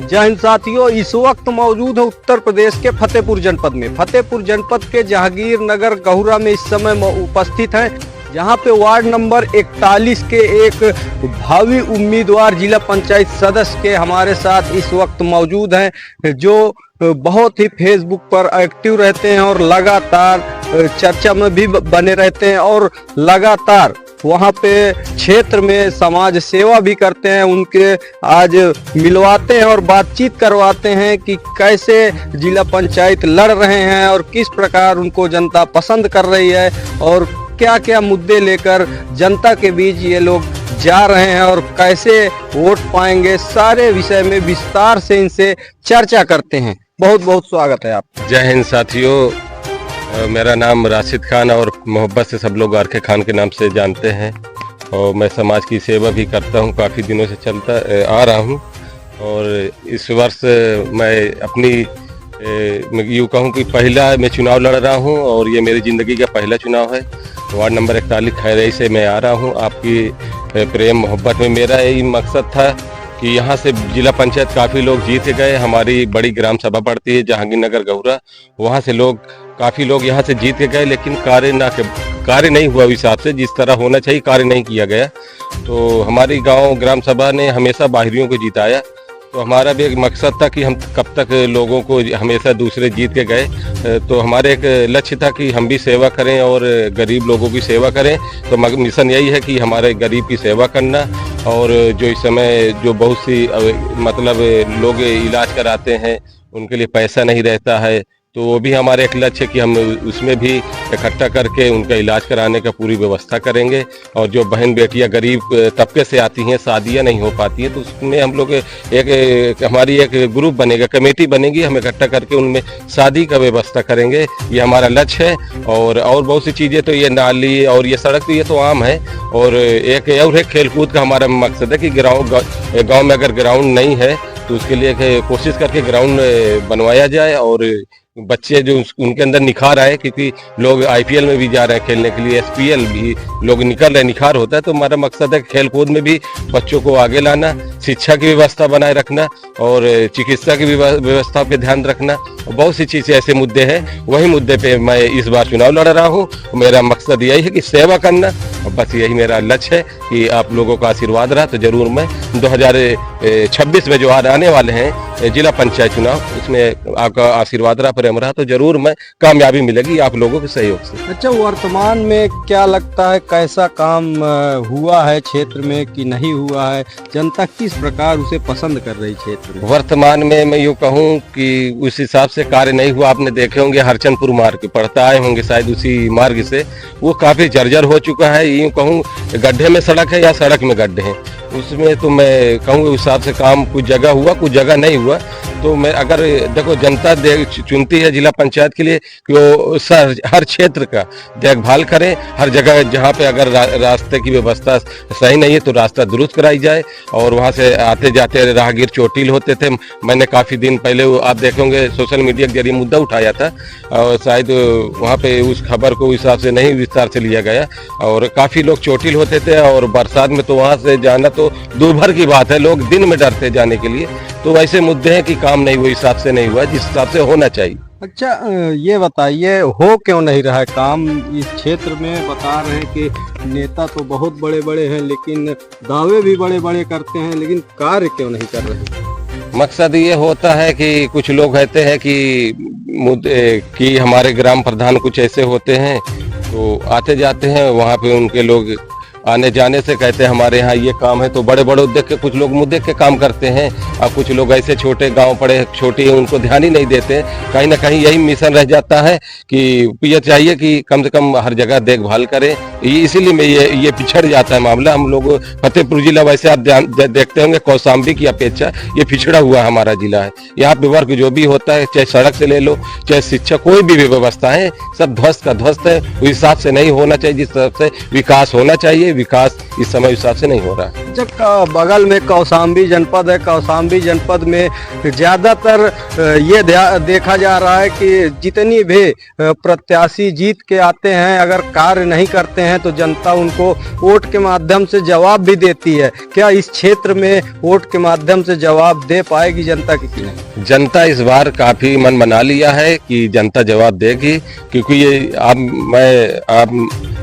जय हिंद साथियों, इस वक्त मौजूद है उत्तर प्रदेश के फतेहपुर जनपद में। फतेहपुर जनपद के जहांगीर नगर गहुरा में इस समय उपस्थित हैं, जहां पे वार्ड नंबर 41 के एक भावी उम्मीदवार जिला पंचायत सदस्य के हमारे साथ इस वक्त मौजूद हैं, जो बहुत ही फेसबुक पर एक्टिव रहते हैं और लगातार चर्चा में भी बने रहते हैं और लगातार वहाँ पे क्षेत्र में समाज सेवा भी करते हैं। उनके आज मिलवाते हैं और बातचीत करवाते हैं कि कैसे जिला पंचायत लड़ रहे हैं और किस प्रकार उनको जनता पसंद कर रही है और क्या क्या मुद्दे लेकर जनता के बीच ये लोग जा रहे हैं और कैसे वोट पाएंगे, सारे विषय में विस्तार से इनसे चर्चा करते हैं। बहुत बहुत स्वागत है आप। जय हिंद साथियों, मेरा नाम राशिद खान और मोहब्बत से सब लोग आरके खान के नाम से जानते हैं और मैं समाज की सेवा भी करता हूं, काफ़ी दिनों से चलता आ रहा हूं। और इस वर्ष मैं अपनी यूँ कहूँ कि पहला मैं चुनाव लड़ रहा हूं और ये मेरी ज़िंदगी का पहला चुनाव है। वार्ड नंबर 41 खैरई से मैं आ रहा हूं। आपकी प्रेम मोहब्बत में मेरा यही मकसद था कि यहाँ से जिला पंचायत काफ़ी लोग जीत गए। हमारी बड़ी ग्राम सभा पड़ती है जहांगीर नगर गहुरा, वहाँ से काफ़ी लोग यहाँ से जीत के गए, लेकिन कार्य नहीं हुआ हिसाब से, जिस तरह होना चाहिए कार्य नहीं किया गया। तो हमारी गांव ग्राम सभा ने हमेशा बाहरियों को जिताया। तो हमारा भी एक मकसद था कि हम कब तक लोगों को हमेशा दूसरे जीत के गए। तो हमारे एक लक्ष्य था कि हम भी सेवा करें और गरीब लोगों की सेवा करें। तो मिशन यही है कि हमारे गरीब की सेवा करना। और जो इस समय जो बहुत सी मतलब लोग इलाज कराते हैं, उनके लिए पैसा नहीं रहता है, तो वो भी हमारे एक लक्ष्य है कि हम उसमें भी इकट्ठा करके उनका इलाज कराने का पूरी व्यवस्था करेंगे। और जो बहन बेटियां गरीब तबके से आती हैं, शादियां नहीं हो पाती हैं, तो उसमें हम लोग हमारी एक ग्रुप बनेगा, कमेटी बनेगी, हम इकट्ठा करके उनमें शादी का व्यवस्था करेंगे। ये हमारा लक्ष्य है। और बहुत सी चीज़ें तो ये नाली और ये सड़क तो ये तो आम है। और एक खेलकूद का हमारा मकसद है कि गाँव में अगर ग्राउंड नहीं है तो उसके लिए कोशिश करके ग्राउंड बनवाया जाए और बच्चे जो उनके अंदर निखार आए, क्योंकि लोग आईपीएल में भी जा रहे हैं खेलने के लिए, एसपीएल भी लोग निकल रहे हैं, निखार होता है। तो हमारा मकसद है खेल कूद में भी बच्चों को आगे लाना, शिक्षा की व्यवस्था बनाए रखना और चिकित्सा की व्यवस्था पे ध्यान रखना। बहुत सी चीज़ें ऐसे मुद्दे हैं, वही मुद्दे पे मैं इस बार चुनाव लड़ रहा हूँ। मेरा मकसद यही है कि सेवा करना, और बस यही मेरा लक्ष्य है कि आप लोगों का आशीर्वाद रहा तो जरूर मैं 2026 में जो आने वाले हैं जिला पंचायत चुनाव, उसमें आपका आशीर्वाद रहा, प्रेम रहा, तो जरूर मैं कामयाबी मिलेगी आप लोगों के सहयोग से। अच्छा, वर्तमान में क्या लगता है, कैसा काम हुआ है क्षेत्र में कि नहीं हुआ है? जनता किस प्रकार उसे पसंद कर रही क्षेत्र में? वर्तमान में मैं यूँ कहूँ कि उस हिसाब से कार्य नहीं हुआ। आपने देखे होंगे हरचंदपुर मार्ग पड़ता आए होंगे शायद उसी मार्ग से, वो काफ़ी जर्जर हो चुका है। यूँ कहूँ गड्ढे में सड़क है या सड़क में गड्ढे हैं, उसमें तो मैं कहूँगा उस हिसाब से काम कुछ जगह हुआ, कुछ जगह नहीं हुआ। तो मैं अगर देखो जनता चुनती है जिला पंचायत के लिए कि वो हर क्षेत्र का देखभाल करें, हर जगह जहाँ पे अगर रास्ते की व्यवस्था सही नहीं है तो रास्ता दुरुस्त कराई जाए। और वहाँ से आते जाते राहगीर चोटिल होते थे। मैंने काफ़ी दिन पहले आप देखेंगे सोशल मीडिया के जरिए मुद्दा उठाया था और शायद वहाँ पे उस खबर को उस हिसाब से नहीं विस्तार से लिया गया और काफ़ी लोग चोटिल होते थे। और बरसात में तो वहाँ से जाना तो दूर भर की बात है, लोग दिन में डरते जाने के लिए। तो ऐसे मुद्दे हैं कि काम नहीं हुआ, हिसाब से नहीं हुआ जिस हिसाब से होना चाहिए। अच्छा, ये बताइए हो क्यों नहीं रहा है काम इस क्षेत्र में? बता रहे हैं कि नेता तो बहुत बड़े बड़े हैं, लेकिन दावे भी बड़े बड़े करते हैं, लेकिन कार्य क्यों नहीं कर रहे? मकसद ये होता है कि कुछ लोग कहते हैं कि हमारे ग्राम प्रधान कुछ ऐसे होते हैं, तो आते जाते हैं वहाँ पे उनके लोग आने जाने से कहते हैं हमारे यहाँ ये काम है, तो बड़े बड़े देख के कुछ लोग मुद्दे के काम करते हैं और कुछ लोग ऐसे छोटे गांव पड़े छोटे हैं उनको ध्यान ही नहीं देते। कहीं ना कहीं यही मिशन रह जाता है कि ये चाहिए कि कम से कम हर जगह देखभाल करें। इसीलिए मैं ये पिछड़ जाता है मामला। हम लोग फतेहपुर जिला वैसे आप देखते होंगे कौशाम्बी की अपेक्षा ये पिछड़ा हुआ हमारा जिला है। यहाँ पे वर्क जो भी होता है, चाहे सड़क से ले लो, चाहे शिक्षा, कोई भी व्यवस्था है, सब ध्वस्त का ध्वस्त है। उस हिसाब से नहीं होना चाहिए जिस तरह से विकास होना चाहिए। चाहिए। विकास इस समय हिसाब से नहीं हो रहा है। जब बगल में कौशाम्बी जनपद है, कौशाम्बी जनपद में ज़्यादातर ये देखा जा रहा है कि जितनी भी प्रत्याशी जीत के आते हैं, अगर कार्य नहीं करते हैं तो जनता उनको वोट के माध्यम से जवाब भी देती है। क्या इस क्षेत्र में वोट के माध्यम से जवाब दे पाएगी जनता की नहीं? जनता इस बार काफी मन बना लिया है कि जनता जवाब देगी, क्योंकि ये आप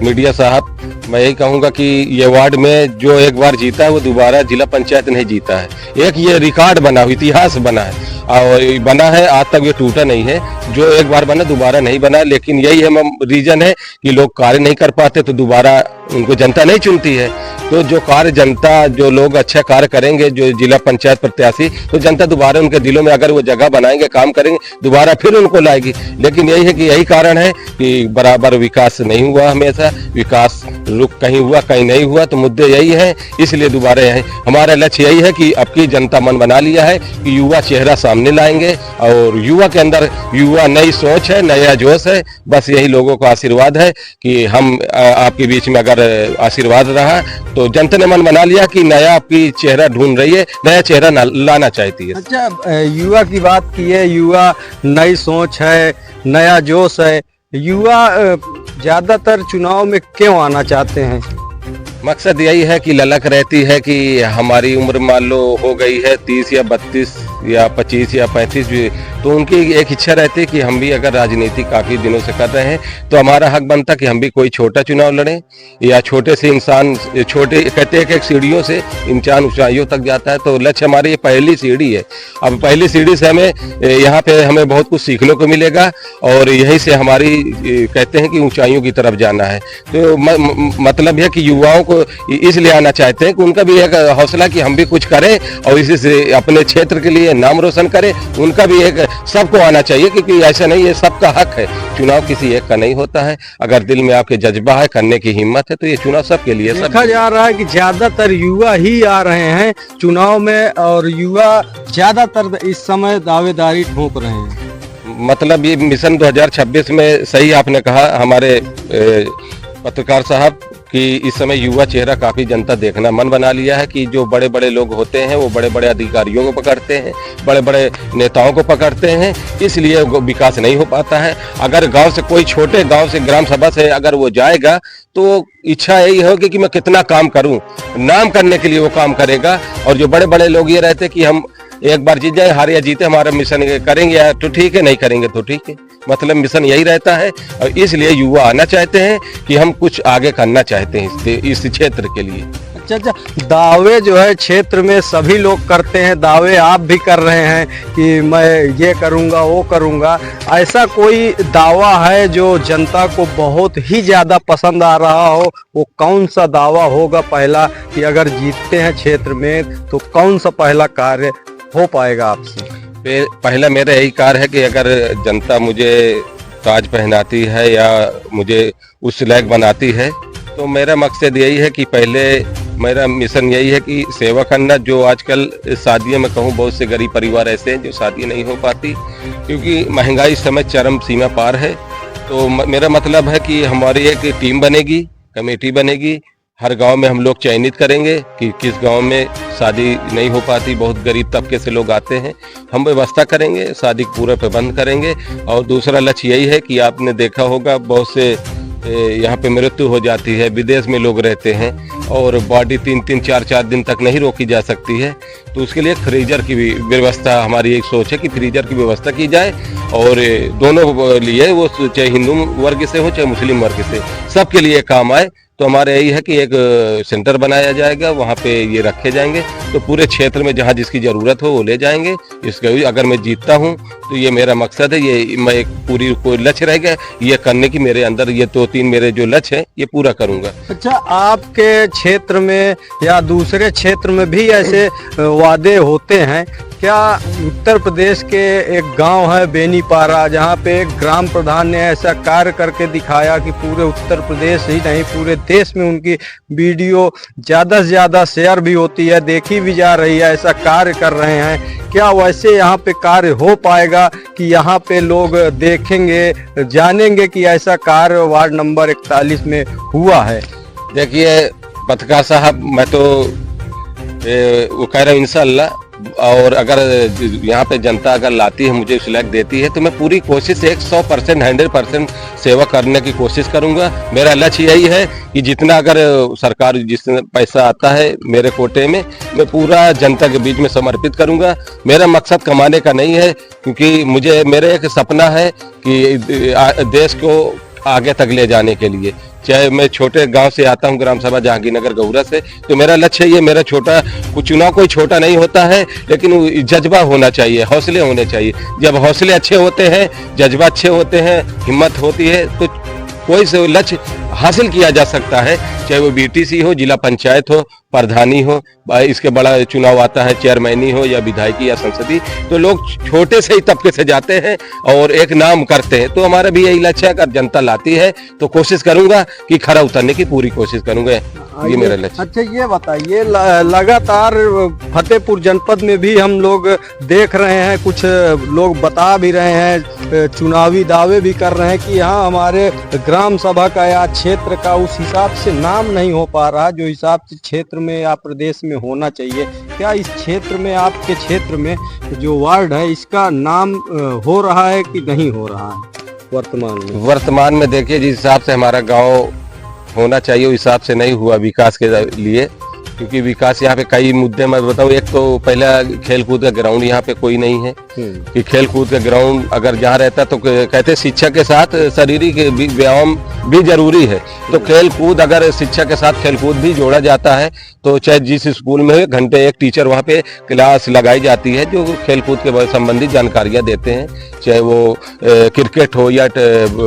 मीडिया साहब, मैं यही कहूंगा कि ये वार्ड में जो एक बार जीता है वो दोबारा जिला पंचायत नहीं जीता है। एक ये रिकॉर्ड बना, इतिहास बना है और बना है, आज तक ये टूटा नहीं है। जो एक बार बना दोबारा नहीं बना, लेकिन यही है रीजन है कि लोग कार्य नहीं कर पाते तो दोबारा उनको जनता नहीं चुनती है। तो जो कार्य जनता, जो लोग अच्छा कार्य करेंगे, जो जिला पंचायत प्रत्याशी, तो जनता दोबारा उनके दिलों में अगर वो जगह बनाएंगे, काम करेंगे, दोबारा फिर उनको लाएगी। लेकिन यही है कि यही कारण है कि बराबर विकास नहीं हुआ, हमेशा विकास रुक कहीं हुआ कहीं नहीं हुआ। तो मुद्दे यही है, इसलिए दोबारा यही हमारा लक्ष्य यही है कि अब की जनता मन बना लिया है कि युवा चेहरा सामने लाएंगे और युवा के अंदर युवा नई सोच है, नया जोश है। बस यही लोगों का आशीर्वाद है कि हम आपके बीच में अगर आशीर्वाद रहा तो जनता ने मन बना लिया कि नया आपकी चेहरा ढूंढ रही है, नया चेहरा लाना चाहती है। अच्छा, युवा की बात की है, युवा नई सोच है, नया जोश है। युवा ज्यादातर चुनाव में क्यों आना चाहते हैं? मकसद यही है कि ललक रहती है कि हमारी उम्र मान लो हो गई है 30 या 32 या 25 या 35 भी, तो उनकी एक इच्छा रहती है कि हम भी अगर राजनीति काफ़ी दिनों से कर रहे हैं तो हमारा हक बनता कि हम भी कोई छोटा चुनाव लड़ें, या छोटे से इंसान, छोटे कहते हैं कि एक सीढ़ियों से इंसान ऊंचाइयों तक जाता है। तो लक्ष्य हमारी ये पहली सीढ़ी है। अब पहली सीढ़ी से हमें यहाँ पे हमें बहुत कुछ सीखने को मिलेगा और यहीं से हमारी कहते हैं कि ऊंचाइयों की तरफ जाना है। तो मतलब है कि युवाओं को इसलिए आना चाहते हैं कि उनका भी एक हौसला कि हम भी कुछ करें और इसी से अपने क्षेत्र के लिए नाम रोशन करें। उनका भी एक, सबको आना चाहिए, क्योंकि ऐसा नहीं, ये सबका हक है। चुनाव किसी एक का नहीं होता है। अगर दिल में आपके जज्बा है, करने की हिम्मत है, तो ये चुनाव सबके लिए। देखा जा रहा है कि ज्यादातर युवा ही आ रहे हैं चुनाव में और युवा ज्यादातर इस समय दावेदारी ठोक रहे हैं। मतलब ये मिशन 2026 में सही आपने कहा हमारे पत्रकार साहब कि इस समय युवा चेहरा काफी जनता देखना मन बना लिया है कि जो बड़े बड़े लोग होते हैं वो बड़े बड़े अधिकारियों को पकड़ते हैं, बड़े बड़े नेताओं को पकड़ते हैं, इसलिए विकास नहीं हो पाता है। अगर गांव से, कोई छोटे गांव से, ग्राम सभा से अगर वो जाएगा तो इच्छा यही होगी कि मैं कितना काम करूं, नाम करने के लिए वो काम करेगा। और जो बड़े बड़े लोग ये रहते कि हम एक बार जीत जाए, हारे या जीते, हमारा मिशन करेंगे या तो ठीक है, नहीं करेंगे तो ठीक है। मतलब मिशन यही रहता है और इसलिए युवा आना चाहते हैं कि हम कुछ आगे करना चाहते हैं इस क्षेत्र के लिए। अच्छा, दावे जो है क्षेत्र में सभी लोग करते हैं, दावे आप भी कर रहे हैं कि मैं ये करूँगा, वो करूँगा। ऐसा कोई दावा है जो जनता को बहुत ही ज़्यादा पसंद आ रहा हो? वो कौन सा दावा होगा पहला कि अगर जीतते हैं क्षेत्र में तो कौन सा पहला कार्य हो पाएगा आपसे? पहला मेरा यही कार्य है कि अगर जनता मुझे ताज पहनाती है या मुझे उस लायक बनाती है तो मेरा मकसद यही है कि पहले मेरा मिशन यही है कि सेवा करना। जो आजकल शादियों में कहूँ, बहुत से गरीब परिवार ऐसे हैं जो शादी नहीं हो पाती क्योंकि महंगाई इस समय चरम सीमा पार है। तो मेरा मतलब है कि हमारी एक टीम बनेगी, कमेटी बनेगी, हर गांव में हम लोग चयनित करेंगे कि किस गांव में शादी नहीं हो पाती, बहुत गरीब तबके से लोग आते हैं, हम व्यवस्था करेंगे, शादी का पूरा प्रबंध करेंगे। और दूसरा लक्ष्य यही है कि आपने देखा होगा बहुत से यहाँ पे मृत्यु हो जाती है, विदेश में लोग रहते हैं और बॉडी 3-3, 4-4 दिन तक नहीं रोकी जा सकती है। तो उसके लिए फ्रीजर की भी व्यवस्था, हमारी एक सोच है कि फ्रीजर की व्यवस्था की जाए और दोनों लिए, वो चाहे हिंदू वर्ग से हो चाहे मुस्लिम वर्ग से, सबके लिए काम आए। तो हमारा यही है कि एक सेंटर बनाया जाएगा, वहाँ पे ये रखे जाएंगे, तो पूरे क्षेत्र में जहाँ जिसकी ज़रूरत हो वो ले जाएंगे। इसका अगर मैं जीतता हूँ तो ये मेरा मकसद है, ये मैं एक पूरी कोई लक्ष्य रहेगा ये करने की मेरे अंदर, ये 2-3 मेरे जो लक्ष्य हैं ये पूरा करूँगा। अच्छा, आपके क्षेत्र में या दूसरे क्षेत्र में भी ऐसे वादे होते हैं क्या? उत्तर प्रदेश के एक गांव है बेनीपारा, जहां पे एक ग्राम प्रधान ने ऐसा कार्य करके दिखाया कि पूरे उत्तर प्रदेश ही नहीं पूरे देश में उनकी वीडियो ज़्यादा से ज़्यादा शेयर भी होती है, देखी भी जा रही है, ऐसा कार्य कर रहे हैं। क्या वैसे यहाँ पे कार्य हो पाएगा कि यहाँ पे लोग देखेंगे, जानेंगे कि ऐसा कार्य वार्ड नंबर 41 में हुआ है? देखिए, पत्रकार साहब, मैं तो वो कह रहा हूँ इंशाल्लाह, और अगर यहाँ पे जनता अगर लाती है, मुझे उस लायक देती है, तो मैं पूरी कोशिश 100% 100% सेवा करने की कोशिश करूंगा। मेरा लक्ष्य यही है कि जितना अगर सरकार जितना पैसा आता है मेरे कोटे में, मैं पूरा जनता के बीच में समर्पित करूंगा। मेरा मकसद कमाने का नहीं है, क्योंकि मेरे एक सपना है कि देश को आगे तक ले जाने के लिए, चाहे मैं छोटे गांव से आता हूं, ग्राम सभा जहांगीरनगर गौरा से, तो मेरा लक्ष्य ये, मेरा छोटा चुनाव कोई छोटा नहीं होता है, लेकिन जज्बा होना चाहिए, हौसले होने चाहिए। जब हौसले अच्छे होते हैं, जज्बा अच्छे होते हैं, हिम्मत होती है, तो कोई से लक्ष्य हासिल किया जा सकता है, चाहे वो बीटीसी हो, जिला पंचायत हो, प्रधानी हो, इसके बड़ा चुनाव आता है चेयरमैनी हो या विधायकी या संसदीय, तो लोग छोटे से ही तबके से जाते हैं और एक नाम करते हैं। तो हमारा भी यही लक्ष्य है, अगर जनता लाती है तो कोशिश करूंगा कि खरा उतरने की पूरी कोशिश करूंगा, ये मेरा लक्ष्य। अच्छा, ये बताइए, लगातार फतेहपुर जनपद में भी हम लोग देख रहे हैं, कुछ लोग बता भी रहे हैं, चुनावी दावे भी कर रहे हैं कि यहाँ हमारे ग्राम सभा का या क्षेत्र का उस हिसाब से नाम नहीं हो पा रहा जो हिसाब से क्षेत्र में या प्रदेश में होना चाहिए। क्या इस क्षेत्र में, आपके क्षेत्र में जो वार्ड है, इसका नाम हो रहा है कि नहीं हो रहा है वर्तमान में? देखिए, जिस हिसाब से हमारा गांव होना चाहिए उस हिसाब से नहीं हुआ विकास के लिए, क्योंकि विकास यहाँ पे कई मुद्दे मैं बताऊँ। एक तो पहला खेल कूद का ग्राउंड यहाँ पे कोई नहीं है, कि खेल कूद का ग्राउंड अगर जहाँ रहता तो कहते शिक्षा के साथ शारीरिक व्यायाम भी जरूरी है, तो खेल कूद अगर शिक्षा के साथ खेल कूद भी जोड़ा जाता है, तो चाहे जिस स्कूल में घंटे एक टीचर वहाँ पे क्लास लगाई जाती है जो खेल कूद के संबंधित जानकारियाँ देते हैं, चाहे वो क्रिकेट हो या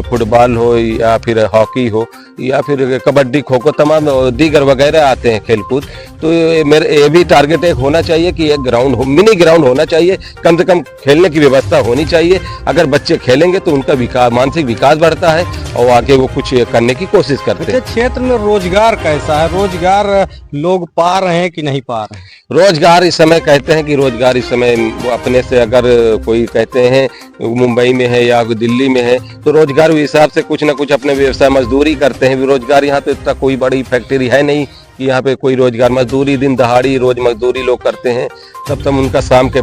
फुटबॉल हो या फिर हॉकी हो या फिर कबड्डी, खो खो, तमाम दीगर वगैरह आते हैं खेल कूद। तो मेरे ये भी टारगेट एक होना चाहिए कि एक ग्राउंड हो, मिनी ग्राउंड होना चाहिए, कम से कम खेलने की व्यवस्था होनी चाहिए। अगर बच्चे खेलेंगे तो उनका विकास, मानसिक विकास बढ़ता है और आगे वो कुछ करने की कोशिश करते हैं। क्षेत्र में रोजगार कैसा है? रोजगार लोग पा रहे हैं कि नहीं पा रहे हैं? रोजगार इस समय कहते हैं कि रोजगार इस समय अपने से अगर कोई कहते हैं मुंबई में है या दिल्ली में है, तो रोजगार के हिसाब से कुछ ना कुछ अपने व्यवसाय मजदूरी करते हैं। रोजगार यहाँ पे इतना कोई बड़ी फैक्ट्री है नहीं कि यहाँ पे कोई रोजगार, मजदूरी दिन दहाड़ी रोज मजदूरी लोग करते हैं, तब तक उनका शाम के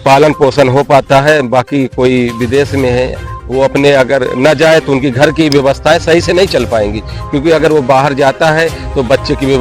पालन पोषण हो पाता है। बाकी कोई विदेश में है, वो अपने अगर न जाए तो उनकी घर की व्यवस्थाएं सही से नहीं चल पाएंगी, क्योंकि अगर वो बाहर जाता है तो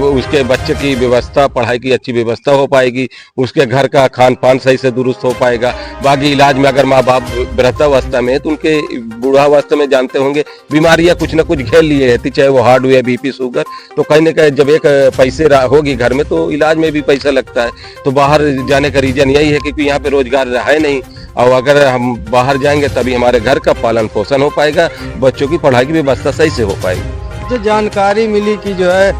उसके बच्चे की व्यवस्था, पढ़ाई की अच्छी व्यवस्था हो पाएगी, उसके घर का खान पान सही से दुरुस्त हो पाएगा। बाकी इलाज में अगर माँ बाप वृद्धावस्था में है तो उनके बूढ़ावस्था में जानते होंगे बीमारियां कुछ न कुछ घेर लिए रहती, चाहे वो हार्ट या बीपी शुगर, तो कहीं ना कहीं जब एक पैसे होगी घर में तो इलाज में भी पैसा लगता है। तो बाहर जाने का रीजन यही है क्योंकि यहाँ पे रोजगार है नहीं, और अगर हम बाहर जाएंगे तभी हमारे घर का पालन पोषण हो पाएगा, बच्चों की पढ़ाई की व्यवस्था सही से हो पाएगी। जो जानकारी मिली कि जो है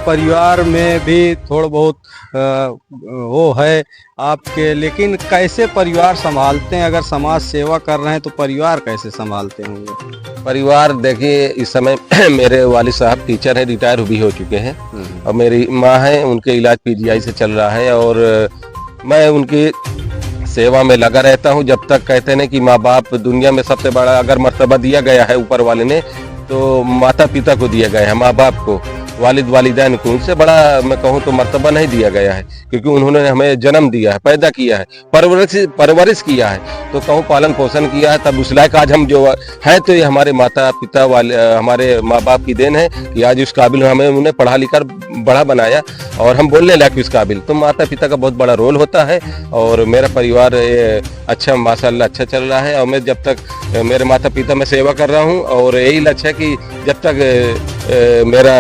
परिवार में भी थोड़ा बहुत वो है आपके, लेकिन कैसे परिवार संभालते हैं? अगर समाज सेवा कर रहे हैं तो परिवार कैसे संभालते होंगे? परिवार देखिए, इस समय मेरे वालिद साहब टीचर हैं, रिटायर भी हो चुके हैं, और मेरी माँ है, उनके इलाज पीजीआई से चल रहा है, और मैं उनकी सेवा में लगा रहता हूँ। जब तक कहते हैं कि माँ बाप दुनिया में सबसे बड़ा अगर मर्तबा दिया गया है ऊपर वाले ने, तो माता पिता को दिया गया है, माँ बाप को, वालिद वालिदैन को। उनसे बड़ा मैं कहूँ तो मर्तबा नहीं दिया गया है, क्योंकि उन्होंने हमें जन्म दिया है, पैदा किया है, परवरिश किया है, तो कहूँ पालन पोषण किया है, तब उस लायक आज हम जो है, तो ये हमारे माता पिता वाले, हमारे माँ बाप की देन है कि आज उस काबिल हमें उन्हें पढ़ा लिखा बड़ा बनाया और हम बोलने लायक उस काबिल। तो माता पिता का बहुत बड़ा रोल होता है, और मेरा परिवार अच्छा माशाल्लाह अच्छा चल रहा है। और मैं जब तक मेरे माता पिता में सेवा कर रहा हूँ, और यही लक्ष्य है कि जब तक मेरा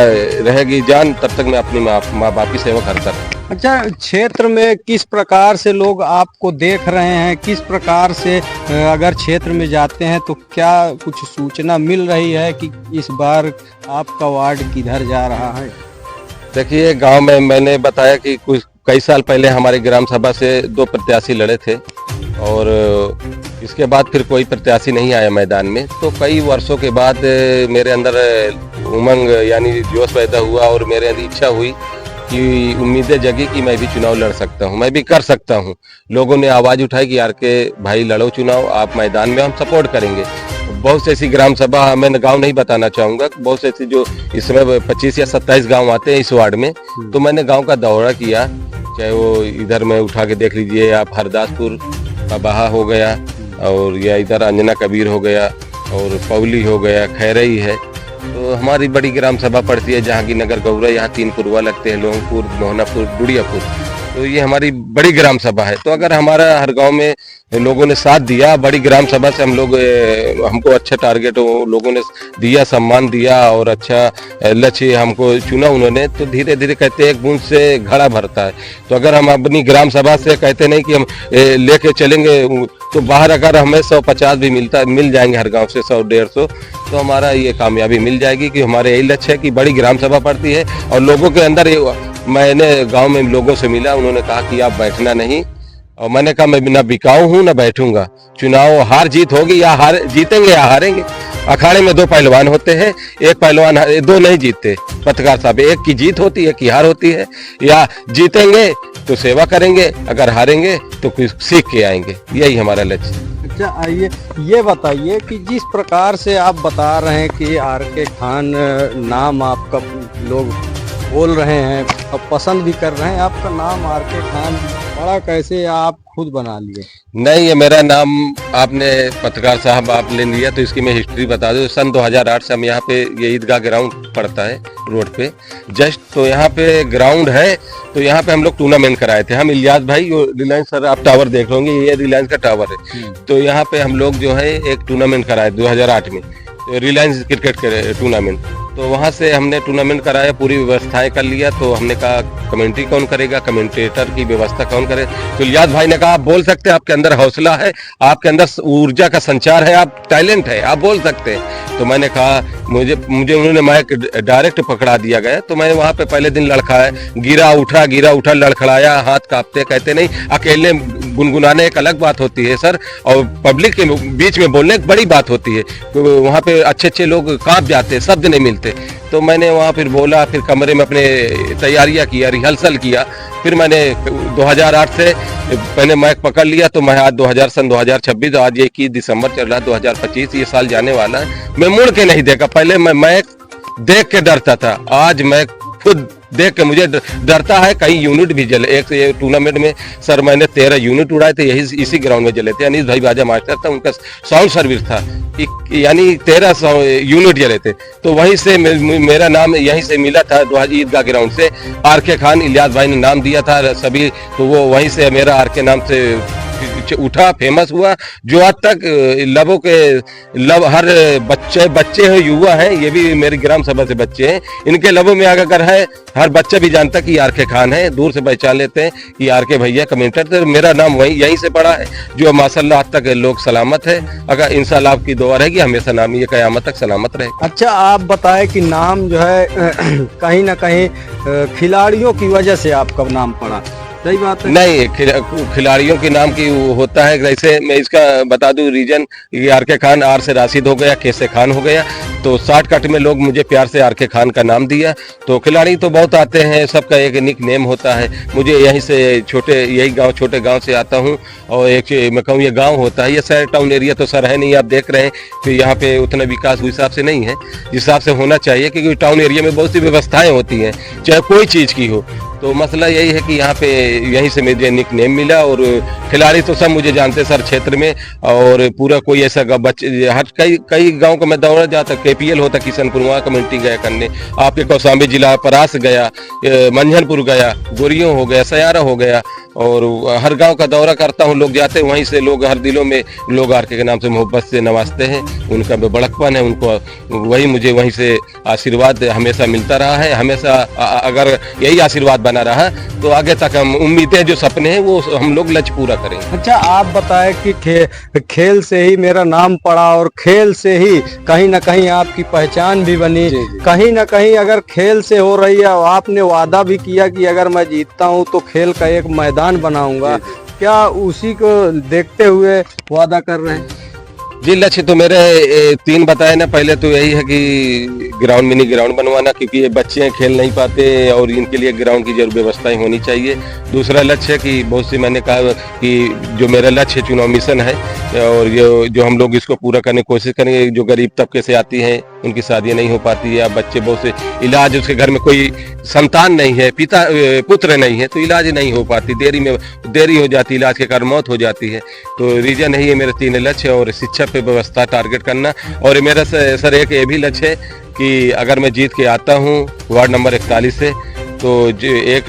रहेगी जान तब तक मैं अपनी माँ बाप की सेवा करता रहूँ। अच्छा, क्षेत्र में किस प्रकार से लोग आपको देख रहे हैं, किस प्रकार से अगर क्षेत्र में जाते हैं तो क्या कुछ सूचना मिल रही है कि इस बार आपका वार्ड किधर जा रहा है? देखिए, गांव में मैंने बताया कि कई साल पहले हमारे ग्राम सभा से 2 प्रत्याशी लड़े थे, और इसके बाद फिर कोई प्रत्याशी नहीं आया मैदान में। तो कई वर्षों के बाद मेरे अंदर उमंग यानी जोश पैदा हुआ, और मेरे अंदर इच्छा हुई कि उम्मीदें जगी कि मैं भी चुनाव लड़ सकता हूं, मैं भी कर सकता हूं। लोगों ने आवाज़ उठाई कि यार के भाई लड़ो चुनाव, आप मैदान में, हम सपोर्ट करेंगे। बहुत से ऐसी ग्राम सभा, मैं गांव नहीं बताना चाहूंगा, बहुत से ऐसी जो इस समय 25 या 27 गांव आते हैं इस वार्ड में। तो मैंने गांव का दौरा किया, चाहे वो इधर में उठा के देख लीजिए आप, हरदासपुर का बहा हो गया, और या इधर अंजना कबीर हो गया, और पौली हो गया, खैरई है। तो हमारी बड़ी ग्राम सभा पड़ती है जहांगीरनगर गौरा, यहाँ 3 पुरवा लगते हैं, लोहपुर, मोहनापुर, बुढ़ियापुर। तो ये हमारी बड़ी ग्राम सभा है। तो अगर हमारा हर गांव में लोगों ने साथ दिया, बड़ी ग्राम सभा से हम लोग, हमको अच्छा टारगेट लोगों ने दिया, सम्मान दिया और अच्छा लक्ष्य हमको चुना उन्होंने, तो धीरे धीरे कहते हैं एक बूंद से घड़ा भरता है। तो अगर हम अपनी ग्राम सभा से कहते नहीं कि हम लेके चलेंगे, तो बाहर अगर हमें 150 भी मिल जाएंगे हर गांव से, 100-150, तो हमारा ये कामयाबी मिल जाएगी कि हमारे यही लक्ष्य है कि बड़ी ग्राम सभा पड़ती है। और लोगों के अंदर, मैंने गांव में लोगों से मिला, उन्होंने कहा कि आप बैठना नहीं, और मैंने कहा मैं ना बिकाऊ हूं ना बैठूंगा। चुनाव हार जीत होगी, या जीतेंगे या हारेंगे। अखाड़े में 2 पहलवान होते हैं, एक पहलवान 2 नहीं जीतते पत्रकार साहब, एक की जीत होती है, एक की हार होती है। या जीतेंगे तो सेवा करेंगे, अगर हारेंगे तो कुछ सीख के आएंगे, यही हमारा लक्ष्य। अच्छा, आइए ये बताइए कि जिस प्रकार से आप बता रहे हैं कि आर.के. खान नाम आपका लोग बोल रहे हैं और पसंद भी कर रहे हैं, आपका नाम आर.के. खान पड़ा कैसे, आप खुद बना लिए? नहीं, ये मेरा नाम आपने पत्रकार साहब आपने लिया, तो इसकी मैं हिस्ट्री बता दूं। सन 2008 से हम यहाँ पे, ये ईदगाह ग्राउंड पड़ता है रोड पे जस्ट, तो यहाँ पे ग्राउंड है। तो यहाँ पे हम लोग टूर्नामेंट कराए थे, हम इलियास भाई, रिलायंस, सर आप टावर देख होंगे, ये रिलायंस का टावर है। तो यहाँ पे हम लोग जो है एक टूर्नामेंट कराए 2008 में, तो रिलायंस क्रिकेट के टूर्नामेंट। तो वहाँ से हमने टूर्नामेंट कराया, पूरी व्यवस्थाएं कर लिया। तो हमने कहा कमेंट्री कौन करेगा, कमेंटेटर की व्यवस्था कौन करे। तो इलियास भाई ने कहा आप बोल सकते हैं, आपके अंदर हौसला है, आपके अंदर ऊर्जा का संचार है, आप टैलेंट है, आप बोल सकते हैं। तो मैंने कहा, मुझे उन्होंने माइक डायरेक्ट पकड़ा दिया गया। तो मैं वहाँ पे पहले दिन लड़खड़ाया, गिरा उठा, लड़खड़ाया, हाथ कांपते, कहते नहीं, अकेले गुनगुनाने एक अलग बात होती है सर, और पब्लिक के बीच में बोलने एक बड़ी बात होती है। तो वहाँ पे अच्छे लोग कांप जाते, शब्द नहीं मिलते। तो मैंने वहाँ फिर बोला, फिर कमरे में अपने तैयारियां किया, रिहर्सल किया। फिर मैंने 2008 से मैंने माइक पकड़ लिया। तो मैं आज सन 2026, आज 21 दिसंबर चल रहा है, 2025 ये साल जाने वाला है। मैं मुड़ के नहीं देखा, पहले मैं माइक देख के डरता था, आज मैं खुद देख के मुझे डरता है। कई यूनिट भी जले, एक ये टूर्नामेंट में सर मैंने 13 यूनिट उड़ाए थे, यही इसी ग्राउंड में जले थे। अनिल भाई बाजा मास्टर था, उनका साउंड सर्विस था, यानी 13 यूनिट जले थे। तो वहीं से मेरा नाम यहीं से मिला था, ईदगाह ग्राउंड से आर.के. खान इलियास भाई ने नाम दिया था सभी। तो वो वहीं से मेरा आर.के. नाम से उठा, फेमस हुआ, जो आज तक हर बच्चे हैं, युवा हैं, ये भी मेरी ग्राम सभा से बच्चे हैं, इनके लबों में अगर है, हर बच्चा भी जानता कि आर.के. खान है, दूर से पहचान लेते हैं कि आर.के. भैया कमेंटर। तो मेरा नाम यहीं से पड़ा है, जो माशाल्लाह आज तक लोग सलामत है। अगर इंशाल्लाह आपकी दुआ रहेगी, हमेशा नाम ये क़यामत तक सलामत रहे। अच्छा, आप बताएं कि नाम जो है कहीं ना कहीं खिलाड़ियों की वजह से आपका नाम पड़ा, सही बात है? नहीं, खिलाड़ियों के नाम की होता है। जैसे मैं इसका बता दूं रीजन, आर.के. खान, आर से राशिद हो गया, के से खान हो गया, तो शॉर्टकट में लोग मुझे प्यार से आर.के. खान का नाम दिया। तो खिलाड़ी तो बहुत आते हैं, सबका एक निक नेम होता है। मुझे यहीं से छोटे गांव से आता हूं, और एक मैं कहूँ ये गांव होता है, ये शहर टाउन एरिया तो सर है नहीं, आप देख रहे हैं कि यहाँ पे उतना विकास उस हिसाब से नहीं है, जिस हिसाब से होना चाहिए, क्योंकि टाउन एरिया में बहुत सी व्यवस्थाएं होती हैं, चाहे कोई चीज़ की हो। तो मसला यही है कि यहाँ पे यहीं से मुझे निक नेम मिला, और खिलाड़ी तो सब मुझे जानते सर क्षेत्र में। और पूरा कोई ऐसा बच्चे, हर कई गांव को मैं दौड़ा जाता, KPL होता किशनपुर, वहाँ कमेंट्री गया करने, आपके कौशाम्बी जिला परास गया, मंझनपुर गया, गोरियों हो गया, सयारा हो गया, और हर गांव का दौरा करता हूं। लोग जाते हैं, वहीं से लोग हर दिलों में लोग आर.के. के नाम से मोहब्बत से नवाजते हैं, उनका बड़कपन है, उनको वही मुझे वहीं से आशीर्वाद हमेशा मिलता रहा है। हमेशा अगर यही आशीर्वाद बना रहा तो आगे तक हम उम्मीदें, जो सपने हैं, वो हम लोग लक्ष्य पूरा करेंगे। अच्छा, आप बताएं कि खेल से ही मेरा नाम पड़ा, और खेल से ही कहीं ना कहीं आपकी पहचान भी बनी। कहीं ना कहीं अगर खेल से हो रही है, आपने वादा भी किया कि अगर मैं जीतता हूं तो खेल का एक मैदान बनाऊंगा, क्या उसी को देखते हुए वादा कर रहे हैं? जी लक्ष्य तो मेरे 3 बताए ना। पहले तो यही है कि ग्राउंड, मिनी ग्राउंड बनवाना, क्योंकि ये बच्चे खेल नहीं पाते और इनके लिए ग्राउंड की जरूर व्यवस्थाएं होनी चाहिए। दूसरा लक्ष्य है कि बहुत सी मैंने कहा कि जो मेरा लक्ष्य चुनाव मिशन है और ये जो हम लोग इसको पूरा करने की कोशिश करेंगे। जो गरीब तबके से आती हैं उनकी शादियां नहीं हो पाती, या बच्चे बहुत से इलाज, उसके घर में कोई संतान नहीं है, पुत्र नहीं है, तो इलाज नहीं हो पाती, देरी हो जाती, इलाज के कारण मौत हो जाती है। तो रीजन है ये मेरे 3 लक्ष्य। और शिक्षा पे व्यवस्था टारगेट करना। और मेरा सर एक ये भी लक्ष्य है कि अगर मैं जीत के आता हूँ वार्ड नंबर 41 से, तो जो एक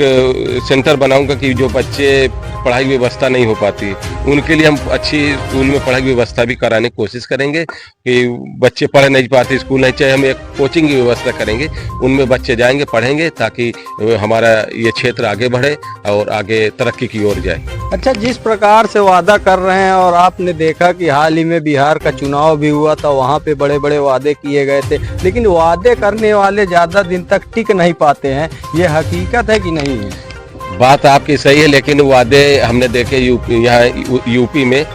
सेंटर बनाऊंगा कि जो बच्चे पढ़ाई व्यवस्था नहीं हो पाती उनके लिए हम अच्छी स्कूल में पढ़ाई व्यवस्था भी कराने की कोशिश करेंगे। कि बच्चे पढ़ नहीं पाते, स्कूल नहीं, चाहे हम एक कोचिंग की व्यवस्था करेंगे, उनमें बच्चे जाएंगे, पढ़ेंगे, ताकि हमारा ये क्षेत्र आगे बढ़े और आगे तरक्की की ओर जाए। अच्छा, जिस प्रकार से वादा कर रहे हैं और आपने देखा कि हाल ही में बिहार का चुनाव भी हुआ था, वहाँ पे बड़े बड़े वादे किए गए थे, लेकिन वादे करने वाले ज़्यादा दिन तक टिक नहीं पाते हैं, ये हकीकत है कि नहीं है? बात आपकी सही है, लेकिन वादे हमने देखे यहाँ यूपी में,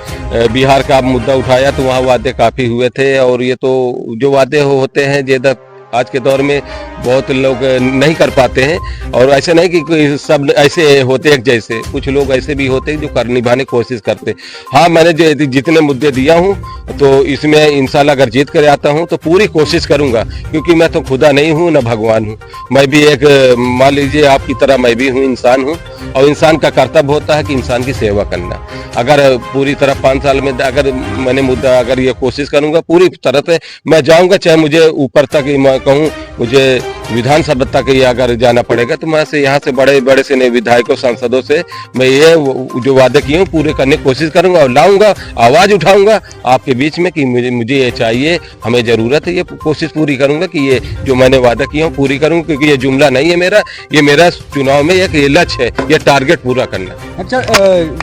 बिहार का आप मुद्दा उठाया तो वहाँ वादे काफ़ी हुए थे। और ये तो जो वादे होते हैं ज़्यादा आज के दौर में बहुत लोग नहीं कर पाते हैं। और ऐसे नहीं कि कोई सब ऐसे होते एक जैसे, कुछ लोग ऐसे भी होते हैं जो निभाने की कोशिश करते। हाँ, मैंने जो जितने मुद्दे दिया हूँ तो इसमें इंशाल्लाह अगर जीत कर आता हूँ तो पूरी कोशिश करूँगा, क्योंकि मैं तो खुदा नहीं हूँ न भगवान हूँ। मैं भी एक, मान लीजिए आपकी तरह मैं भी हूँ, इंसान हूँ। और इंसान का कर्तव्य होता है कि इंसान की सेवा करना। अगर पूरी तरह 5 साल में अगर मैंने मुद्दा, अगर ये कोशिश करूँगा पूरी तरह से मैं जाऊँगा, चाहे मुझे ऊपर तक मैं कहूँ मुझे विधानसभा तक ही अगर जाना पड़ेगा, तो मैं से यहाँ से बड़े बड़े से विधायकों, सांसदों से मैं ये जो वादे किए हूँ पूरे करने की कोशिश करूंगा। और लाऊंगा, आवाज उठाऊंगा आपके बीच में कि मुझे ये चाहिए, हमें जरूरत है। ये कोशिश पूरी करूंगा कि ये जो मैंने वादा किया हूँ पूरी करूंगा, क्योंकि ये जुमला नहीं है मेरा, ये मेरा चुनाव में एक लक्ष्य है, ये टारगेट पूरा करना। अच्छा,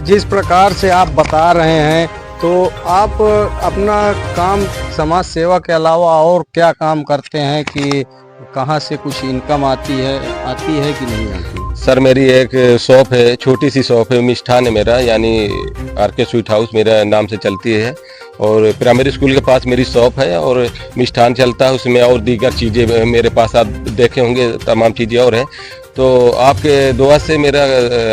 जिस प्रकार से आप बता रहे हैं, तो आप अपना काम समाज सेवा के अलावा और क्या काम करते हैं? कि कहाँ से कुछ इनकम आती है कि नहीं आती? सर, मेरी एक शॉप है, छोटी सी शॉप है, मिष्ठान है मेरा, यानी आरके स्वीट हाउस मेरा नाम से चलती है। और प्राइमरी स्कूल के पास मेरी शॉप है और मिष्ठान चलता है उसमें, और दीगर चीज़ें मेरे पास आप देखे होंगे, तमाम चीज़ें और हैं। तो आपके दुआ से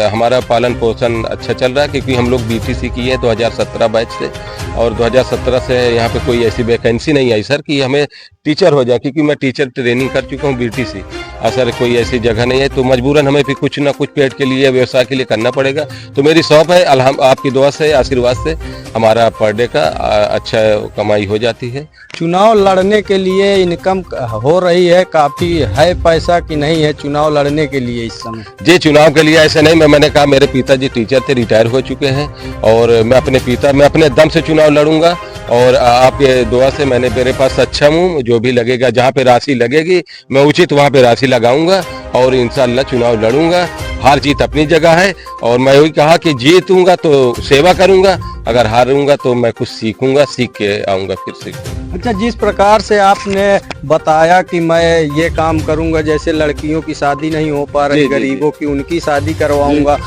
हमारा पालन पोषण अच्छा चल रहा है, क्योंकि हम लोग बीटीसी किए हैं 2017 बैच से। और 2017 से यहाँ पे कोई ऐसी वैकेंसी नहीं आई सर कि हमें टीचर हो जाए, क्योंकि मैं टीचर ट्रेनिंग कर चुका हूँ बीटीसी। सर कोई ऐसी जगह नहीं है, तो मजबूरन हमें भी कुछ ना कुछ पेट के लिए, व्यवसाय के लिए करना पड़ेगा। तो मेरी शॉप है, आपकी दुआ से, आशीर्वाद से हमारा पर डे का अच्छा कमाई हो जाती है। चुनाव लड़ने के लिए इनकम हो रही है, काफ़ी है पैसा कि नहीं है चुनाव लड़ने के लिए इस समय? जी, चुनाव के लिए ऐसे नहीं, मैंने कहा मेरे पिताजी टीचर थे, रिटायर हो चुके हैं, और मैं अपने दम से चुनाव लड़ूंगा। और आपके दुआ से मेरे पास सक्षम हूँ, जो भी लगेगा, जहाँ पे राशि लगेगी मैं उचित वहाँ पे राशि लगाऊंगा और इंशाल्लाह चुनाव लड़ूंगा। हार जीत अपनी जगह है, और मैं वही कहा कि जीतूंगा तो सेवा करूंगा, अगर हारूंगा तो मैं कुछ सीखूंगा, सीख के आऊंगा फिर से। अच्छा, जिस प्रकार से आपने बताया कि मैं ये काम करूंगा, जैसे लड़कियों की शादी नहीं हो पा रही, गरीबों की, उनकी शादी करवाऊंगा,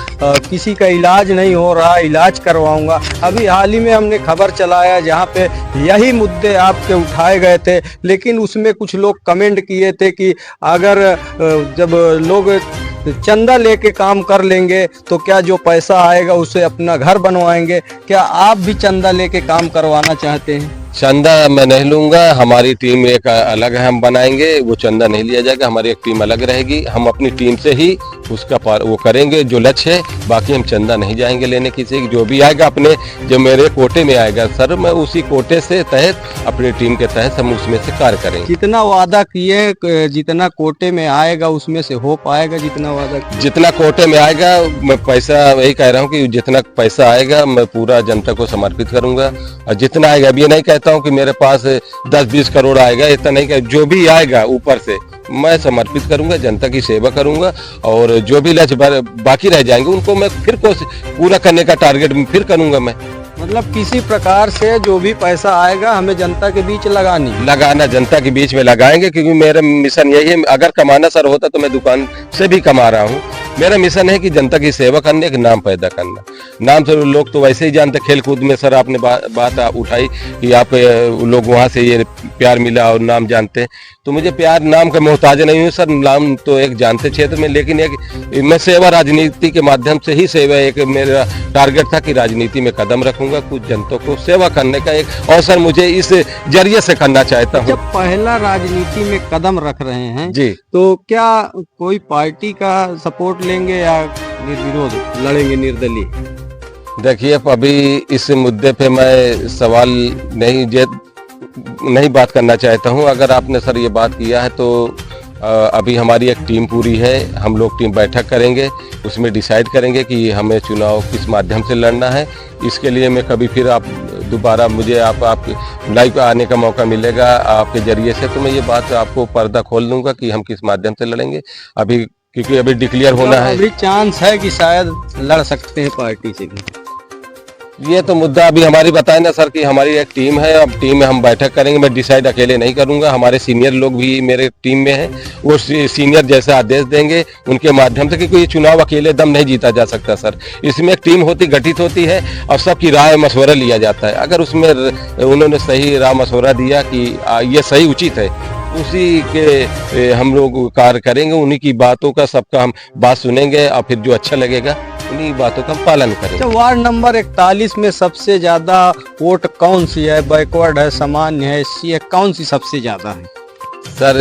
किसी का इलाज नहीं हो रहा, इलाज करवाऊंगा। अभी हाल ही में हमने खबर चलाया जहाँ पे यही मुद्दे आपके उठाए गए थे, लेकिन उसमें कुछ लोग कमेंट किए थे कि अगर जब लोग चंदा लेके काम कर लेंगे तो क्या जो पैसा आएगा उसे अपना घर बनवाएंगे? क्या आप भी चंदा लेके काम करवाना चाहते हैं? चंदा मैं नहीं लूंगा, हमारी टीम एक अलग है, हम बनाएंगे, वो चंदा नहीं लिया जाएगा, हमारी एक टीम अलग रहेगी, हम अपनी टीम से ही उसका वो करेंगे जो लक्ष्य है। बाकी हम चंदा नहीं जाएंगे लेने किसी, जो भी आएगा अपने, जो मेरे कोटे में आएगा सर, मैं उसी कोटे से तहत, अपनी टीम के तहत हम उसमें से कार्य करेंगे। जितना वादा किए, जितना कोटे में आएगा उसमें से हो पाएगा? जितना वादा, जितना कोटे में आएगा, मैं पैसा वही कह रहा हूँ कि जितना पैसा आएगा मैं पूरा जनता को समर्पित करूंगा। और जितना आएगा, अब ये नहीं कहता हूँ कि मेरे पास 10-20 करोड़ आएगा, इतना नहीं, कह जो भी आएगा ऊपर से मैं समर्पित करूंगा, जनता की सेवा करूंगा। और जो भी लक्ष्य बाकी रह जाएंगे उनको मैं फिर पूरा करने का टारगेट फिर करूंगा मैं। मतलब किसी प्रकार से जो भी पैसा आएगा हमें जनता के बीच लगाना, जनता के बीच में लगाएंगे, क्योंकि मेरा मिशन यही है। अगर कमाना सर होता तो मैं दुकान से भी कमा रहा हूँ, मेरा मिशन है कि जनता की सेवा करने, एक नाम पैदा करना। नाम से लोग तो वैसे ही जानते, खेल कूद में सर आपने बात उठाई कि आप लोग वहाँ से ये प्यार मिला और नाम जानते हैं, तो मुझे प्यार नाम का मोहताज नहीं हूँ सर। नाम तो एक जानते क्षेत्र में, लेकिन एक मैं सेवा राजनीति के माध्यम से ही सेवा, एक मेरा टारगेट था कि राजनीति में कदम रखूंगा, कुछ जनता को सेवा करने का एक अवसर मुझे इस जरिए से करना चाहता हूँ। जब पहला राजनीति में कदम रख रहे हैं जी, तो क्या कोई पार्टी का सपोर्ट लेंगे या निर्विरोध लड़ेंगे, निर्दलीय? देखिए अभी इस मुद्दे पे मैं सवाल नहीं बात करना चाहता हूँ। अगर आपने सर ये बात किया है तो अभी हमारी एक टीम पूरी है, हम लोग टीम बैठक करेंगे, उसमें डिसाइड करेंगे कि हमें चुनाव किस माध्यम से लड़ना है। इसके लिए मैं कभी फिर आप दोबारा मुझे आप लाइव आने का मौका मिलेगा आपके जरिए से, तो मैं ये बात आपको पर्दा खोल दूंगा कि हम किस माध्यम से लड़ेंगे। अभी क्योंकि अभी डिक्लेयर होना है, अभी चांस है कि शायद लड़ सकते हैं पार्टी से भी। ये तो मुद्दा अभी हमारी बताए ना सर कि हमारी एक टीम है, अब टीम में हम बैठक करेंगे। मैं डिसाइड अकेले नहीं करूंगा, हमारे सीनियर लोग भी मेरे टीम में हैं, वो सीनियर जैसे आदेश देंगे उनके माध्यम से, क्योंकि ये चुनाव अकेले दम नहीं जीता जा सकता सर। इसमें एक टीम गठित होती है और सबकी राय मशवरा लिया जाता है। अगर उसमें उन्होंने सही राय मशवरा दिया कि ये सही उचित है, उसी के हम लोग कार्य करेंगे, उन्हीं की बातों का सबका हम बात सुनेंगे और फिर जो अच्छा लगेगा उन्हीं बातों का हम पालन करेंगे। तो वार्ड नंबर 41 में सबसे ज्यादा वोट कौन सी है? बैकवर्ड है, सामान्य है, एससी है, कौन सी सबसे ज्यादा है? सर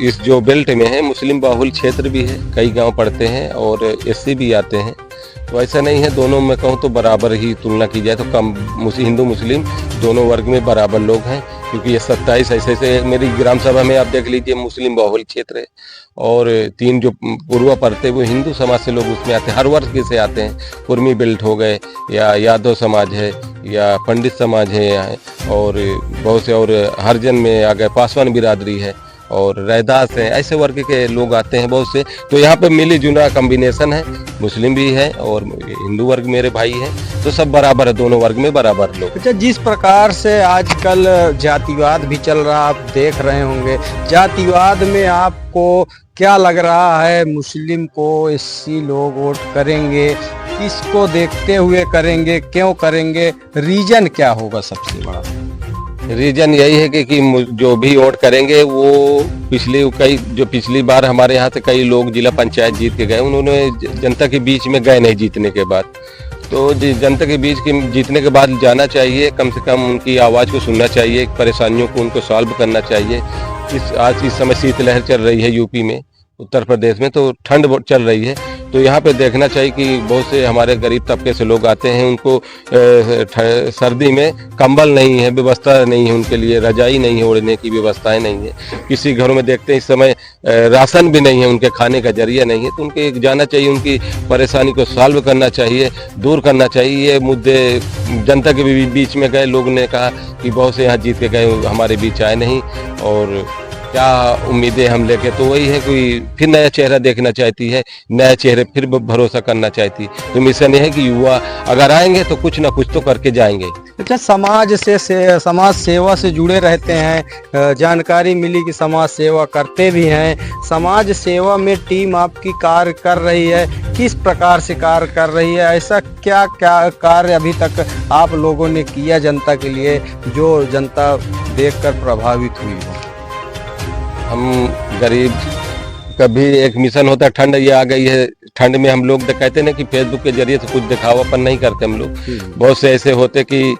इस जो बेल्ट में है मुस्लिम बाहुल क्षेत्र भी है, कई गांव पड़ते हैं और एससी भी आते हैं, तो ऐसा नहीं है। दोनों में कहूँ तो बराबर ही तुलना की जाए तो कम हिंदू मुस्लिम दोनों वर्ग में बराबर लोग हैं, क्योंकि ये 27 ऐसे मेरी ग्राम सभा में आप देख लीजिए मुस्लिम बाहुल क्षेत्र है और 3 जो पूर्वा पड़ते वो हिंदू समाज से लोग उसमें आते हैं, हर वर्ग से आते हैं। कुर्मी बेल्ट हो गए या यादव समाज है या पंडित समाज है और बहुत से और हरिजन में आ गए, पासवान बिरादरी है और रैदास है, ऐसे वर्ग के लोग आते हैं बहुत से। तो यहाँ पे मिली जुना कॉम्बिनेशन है, मुस्लिम भी है और हिंदू वर्ग मेरे भाई हैं, तो सब बराबर है, दोनों वर्ग में बराबर लोग। अच्छा, जिस प्रकार से आजकल जातिवाद भी चल रहा, आप देख रहे होंगे, जातिवाद में आपको क्या लग रहा है? मुस्लिम को एससी लोग वोट करेंगे, किसको देखते हुए करेंगे, क्यों करेंगे, रीजन क्या होगा सबसे बड़ा? रीजन यही है कि जो भी वोट करेंगे वो पिछली बार हमारे यहाँ से कई लोग जिला पंचायत जीत के गए, उन्होंने जनता के बीच में गए नहीं जीतने के बाद, तो जनता के बीच जीतने के बाद जाना चाहिए, कम से कम उनकी आवाज़ को सुनना चाहिए, परेशानियों को उनको सॉल्व करना चाहिए। आज इस समय शीतलहर चल रही है यूपी में, उत्तर प्रदेश में तो ठंड चल रही है, तो यहाँ पे देखना चाहिए कि बहुत से हमारे गरीब तबके से लोग आते हैं, उनको सर्दी में कंबल नहीं है, व्यवस्था नहीं है उनके लिए, रजाई नहीं है, ओढ़ने की व्यवस्थाएं नहीं है, किसी घरों में देखते हैं इस समय राशन भी नहीं है, उनके खाने का जरिया नहीं है, तो उनके जाना चाहिए, उनकी परेशानी को सॉल्व करना चाहिए, दूर करना चाहिए। ये मुद्दे जनता के बीच में गए, लोग ने कहा कि बहुत से यहाँ जीत के गए, हमारे बीच आए नहीं, और क्या उम्मीदें हम लेके, तो वही है कोई फिर नया चेहरा देखना चाहती है, नया चेहरे फिर भरोसा करना चाहती है। तो मिशन ये है कि युवा अगर आएंगे तो कुछ ना कुछ तो करके जाएंगे। अच्छा, समाज सेवा से जुड़े रहते हैं, जानकारी मिली कि समाज सेवा करते भी हैं, समाज सेवा में टीम आपकी कार्य कर रही है, किस प्रकार से कार्य कर रही है? ऐसा क्या कार्य अभी तक आप लोगों ने किया जनता के लिए जो जनता देखकर प्रभावित हुई हो? हम गरीब, कभी एक मिशन होता है, ठंड ये आ गई है, ठंड में हम लोग कहते हैं ना कि फेसबुक के जरिए से कुछ दिखावापन नहीं करते हम लोग, बहुत से ऐसे होते कि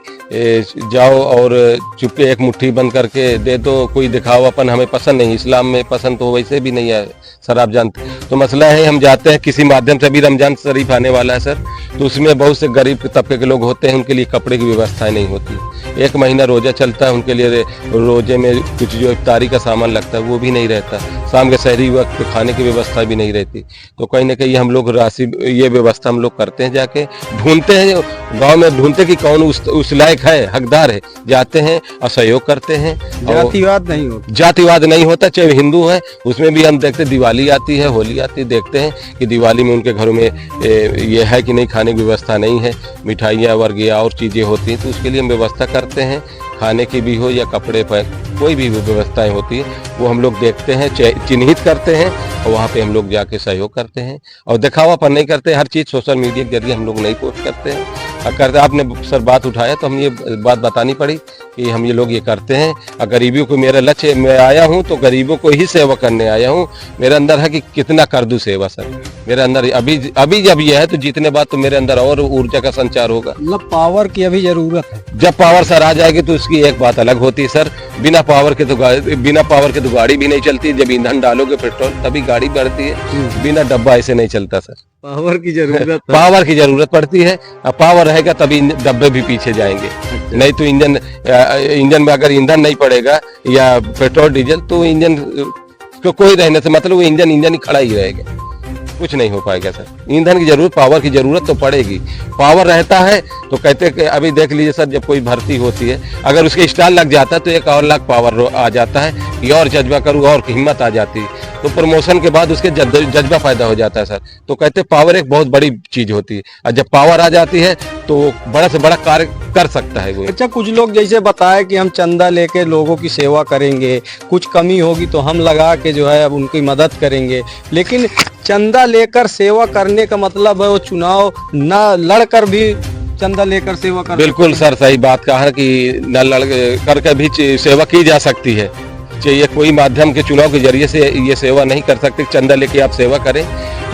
जाओ और चुपके एक मुट्ठी बंद करके दे दो, कोई दिखावापन हमें पसंद नहीं, इस्लाम में पसंद तो वैसे भी नहीं है सर, आप जानते। तो मसला है हम जाते हैं किसी माध्यम से, अभी रमजान शरीफ आने वाला है सर, तो उसमें बहुत से गरीब तबके के लोग होते हैं, उनके लिए कपड़े की व्यवस्थाएं नहीं होती, 1 महीना रोजा चलता है, उनके लिए रोजे में कुछ जो इफ्तारी का सामान लगता है वो भी नहीं रहता, शाम के शहरी वक्त खाने की व्यवस्था भी नहीं रहती। तो कहीं ना कहीं हम लोग राशि ये व्यवस्था हम लोग करते हैं, जाके ढूंढते हैं गांव में, ढूंढते कि कौन उस लायक है, हकदार है, जाते हैं और सहयोग करते हैं। जातिवाद नहीं होता, जातिवाद नहीं होता, चाहे हिंदू है, उसमें भी हम देखते, दिवाली आती है, होली आती है, देखते हैं कि दिवाली में उनके घरों में ये है कि नहीं, खाने की व्यवस्था नहीं है, मिठाइयाँ वर्ग या और चीज़ें होती हैं, तो उसके लिए हम व्यवस्था करते हैं खाने की भी हो या कपड़े पर कोई भी व्यवस्थाएं होती है वो हम लोग देखते हैं, चिन्हित करते हैं और वहाँ पे हम लोग जाके सहयोग करते हैं और दिखावापन नहीं करते। हर चीज़ सोशल मीडिया के जरिए हम लोग नहीं पोस्ट करते हैं। करते आपने सर बात उठाया तो हम ये बात बतानी पड़ी कि हम ये लोग ये करते हैं। और गरीबों को मेरा लक्ष्य, मैं आया हूँ तो गरीबों को ही सेवा करने आया हूँ। मेरे अंदर है कि कितना कर दूँ सेवा सर, मेरे अंदर अभी जब ये है तो जीतने बाद तो मेरे अंदर और ऊर्जा का संचार होगा। मतलब पावर की अभी जरूरत है। जब पावर सर आ जाएगी तो उसकी एक बात अलग होती है सर। बिना पावर के तो गाड़ी भी नहीं चलती। जब ईंधन डालोगे पेट्रोल तभी गाड़ी बढ़ती है, बिना डब्बा ऐसे नहीं चलता सर। पावर की जरूरत है। पावर की जरूरत पड़ती है। अब पावर रहेगा तभी डब्बे भी पीछे जाएंगे। नहीं तो इंजन में अगर ईंधन नहीं पड़ेगा या पेट्रोल डीजल तो इंजन को कोई रहने से मतलब वो इंजन ही खड़ा ही रहेगा, कुछ नहीं हो पाएगा सर। ईंधन की जरूरत, पावर की जरूरत तो पड़ेगी। पावर रहता है तो कहते कि अभी देख लीजिए सर, जब कोई भर्ती होती है अगर उसके स्टाल लग जाता है तो 1 और लाख पावर आ जाता है कि और जज्बा करूँ और हिम्मत आ जाती है। तो प्रमोशन के बाद उसके जज्बा पैदा हो जाता है सर। तो कहते पावर एक बहुत बड़ी चीज होती है और जब पावर आ जाती है तो बड़ा से बड़ा कार्य कर सकता है वो। अच्छा, कुछ लोग जैसे बताए कि हम चंदा लेके लोगों की सेवा करेंगे, कुछ कमी होगी तो हम लगा के जो है अब उनकी मदद करेंगे, लेकिन चंदा लेकर सेवा करने का मतलब है वो चुनाव न लड़कर भी चंदा लेकर सेवा कर। बिल्कुल सर, सही बात कहा है कि न लड़ करके भी सेवा की जा सकती है। ये कोई माध्यम के चुनाव के जरिए से ये सेवा नहीं कर सकते, चंदा लेके आप सेवा करें,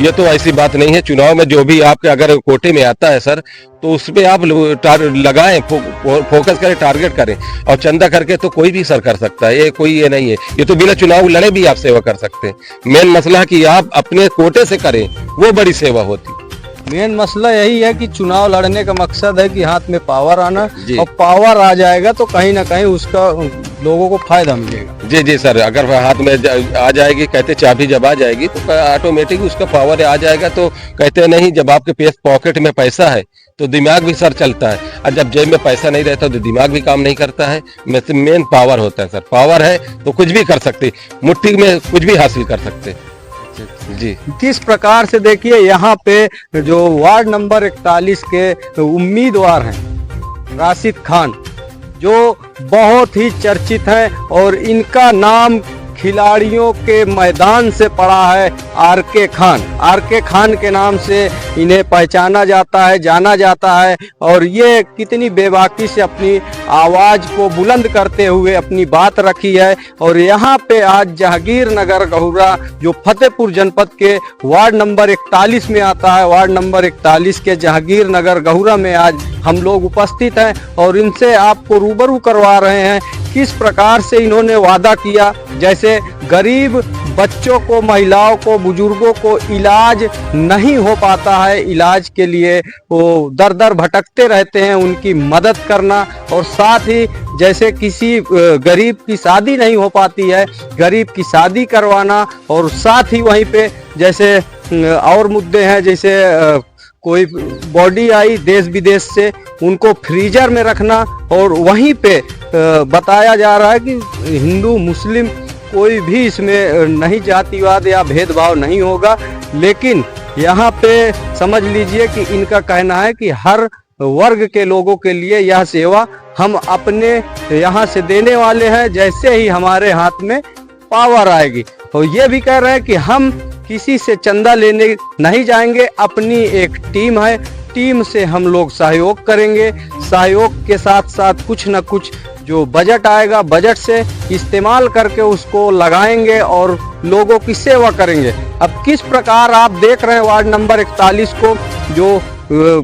ये तो ऐसी बात नहीं है। चुनाव में जो भी आपके अगर कोटे में आता है सर तो उस पर आप लगाएं, फोकस करें, टारगेट करें। और चंदा करके तो कोई भी सर कर सकता है, ये कोई ये नहीं है। ये तो बिना चुनाव लड़े भी आप सेवा कर सकते हैं। मेन मसला है कि आप अपने कोटे से करें, वो बड़ी सेवा होती है। मेन मसला यही है कि चुनाव लड़ने का मकसद है कि हाथ में पावर आना, और पावर आ जाएगा तो कहीं ना कहीं उसका लोगों को फायदा मिलेगा। जी सर, अगर हाथ में आ जाएगी, कहते चाबी जब आ जाएगी तो ऑटोमेटिक उसका पावर आ जाएगा। तो कहते नहीं, जब आपके पॉकेट में पैसा है तो दिमाग भी सर चलता है, और जब जेब में पैसा नहीं रहता तो दिमाग भी काम नहीं करता है। मेन पावर होता है सर। पावर है तो कुछ भी कर सकते, मुट्ठी में कुछ भी हासिल कर सकते जी। किस प्रकार से देखिए यहाँ पे जो वार्ड नंबर 41 के उम्मीदवार हैं राशिद खान, जो बहुत ही चर्चित हैं और इनका नाम खिलाड़ियों के मैदान से पड़ा है आर.के. खान। आर.के. खान के नाम से इन्हें पहचाना जाता है, जाना जाता है, और ये कितनी बेबाकी से अपनी आवाज़ को बुलंद करते हुए अपनी बात रखी है। और यहाँ पे आज जहांगीर नगर गहुरा जो फतेहपुर जनपद के वार्ड नंबर 41 में आता है, वार्ड नंबर 41 के जहांगीर नगर गहुरा में आज हम लोग उपस्थित हैं और इनसे आपको रूबरू करवा रहे हैं किस प्रकार से इन्होंने वादा किया। जैसे गरीब बच्चों को, महिलाओं को, बुजुर्गों को इलाज नहीं हो पाता है, इलाज के लिए वो दर दर भटकते रहते हैं, उनकी मदद करना। और साथ ही जैसे किसी गरीब की शादी नहीं हो पाती है, गरीब की शादी करवाना। और साथ ही वहीं पे जैसे और मुद्दे हैं, जैसे कोई बॉडी आई देश विदेश से, उनको फ्रीजर में रखना। और वहीं पे बताया जा रहा है कि हिंदू मुस्लिम कोई भी इसमें नहीं, जातिवाद या भेदभाव नहीं होगा। लेकिन यहाँ पे समझ लीजिए कि इनका कहना है कि हर वर्ग के लोगों के लिए यह सेवा हम अपने यहाँ से देने वाले हैं, जैसे ही हमारे हाथ में पावर आएगी। और ये भी कह रहे हैं कि हम किसी से चंदा लेने नहीं जाएंगे, अपनी एक टीम है, टीम से हम लोग सहयोग करेंगे। सहयोग के साथ साथ कुछ न कुछ जो बजट आएगा, बजट से इस्तेमाल करके उसको लगाएंगे और लोगों की सेवा करेंगे। अब किस प्रकार आप देख रहे हैं वार्ड नंबर 41 को, जो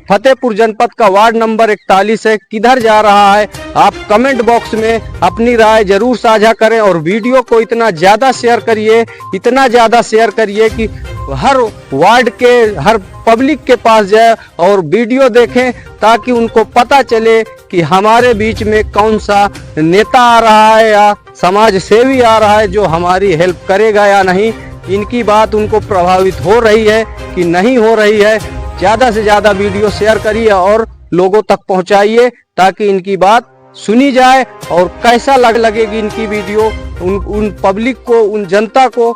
फतेहपुर जनपद का वार्ड नंबर 41 है, किधर जा रहा है? आप कमेंट बॉक्स में अपनी राय जरूर साझा करें और वीडियो को इतना ज़्यादा शेयर करिए, इतना ज़्यादा शेयर करिए कि हर वार्ड के हर पब्लिक के पास जाए और वीडियो देखें, ताकि उनको पता चले कि हमारे बीच में कौन सा नेता आ रहा है या समाज सेवी आ रहा है जो हमारी हेल्प करेगा या नहीं। इनकी बात उनको प्रभावित हो रही है कि नहीं हो रही है। ज़्यादा से ज़्यादा वीडियो शेयर करिए और लोगों तक पहुंचाइए, ताकि इनकी बात सुनी जाए और कैसा लगेगी इनकी वीडियो उन पब्लिक को, उन जनता को,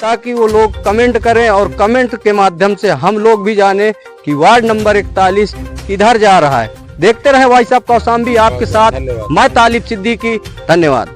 ताकि वो लोग कमेंट करें और कमेंट के माध्यम से हम लोग भी जाने कि वार्ड नंबर 41 किधर जा रहा है। देखते रहे भाई साहब कौशाम्बी आपके साथ। धन्यवाद। मैं तालिब सिद्दीकी, धन्यवाद।